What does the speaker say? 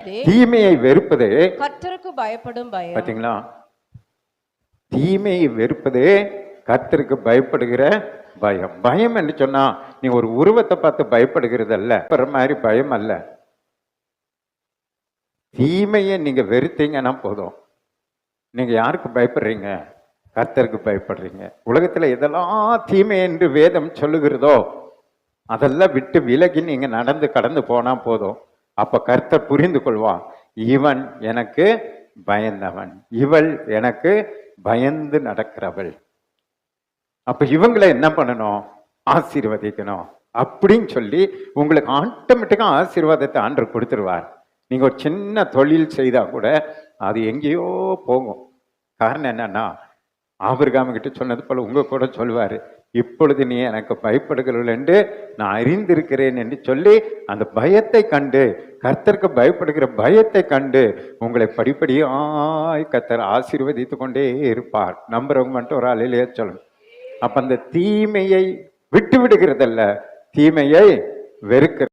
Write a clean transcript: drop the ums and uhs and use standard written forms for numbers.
தீமையை வெறுப்பது கர்த்தருக்கு பயப்படும் பயம். பாத்தீங்களா? தீமையை வெறுப்பது கர்த்தருக்கு பயப்படுகிற பயம். பயம் என்று சொன்னா நீ ஒரு உருவத்தை பார்த்து பயப்படுகிறது அல்ல, மாதிரி பயம் அல்ல. தீமையை நீங்க வெறுத்தீங்கன்னா போதும். நீங்க யாருக்கு பயப்படுறீங்க? கர்த்தருக்கு பயப்படுறீங்க. உலகத்துல எதெல்லாம் தீமை என்று வேதம் சொல்லுகிறதோ அதெல்லாம் விட்டு விலகி நீங்க நடந்து கடந்து போனா போதும். அப்ப கர்த்தர் புரிந்து கொள்வான், இவன் எனக்கு பயந்தவன், இவள் எனக்கு பயந்து நடக்கிறவள். அப்ப இவங்களை என்ன பண்ணணும்? ஆசீர்வதிக்கணும் அப்படின்னு சொல்லி உங்களுக்கு ஆட்டோமேட்டிக்கா ஆசீர்வாதத்தை ஆண்டவர் கொடுத்துருவார். நீங்க ஒரு சின்ன தொழில் செய்தா கூட அது எங்கேயோ போகும். காரணம் என்னன்னா, ஆபிரகாம் கிட்ட சொன்னது போல உங்க கூட சொல்லுவாரு, இப்பொழுது நீ எனக்கு பயப்படுகிறவள் என்று நான் அறிந்திருக்கிறேன் என்று சொல்லி அந்த பயத்தை கண்டு, கர்த்தருக்கு பயப்படுகிற பயத்தை கண்டு உங்களை படிப்படியாய் கர்த்தர் ஆசீர்வதித்து கொண்டே இருப்பார். நம்புறவங்க மட்டும் ஒரு ஆளிலேயே சொல்லணும். அப்ப அந்த தீமையை விட்டு விடுகிறதல்ல, தீமையை வெறுக்கிற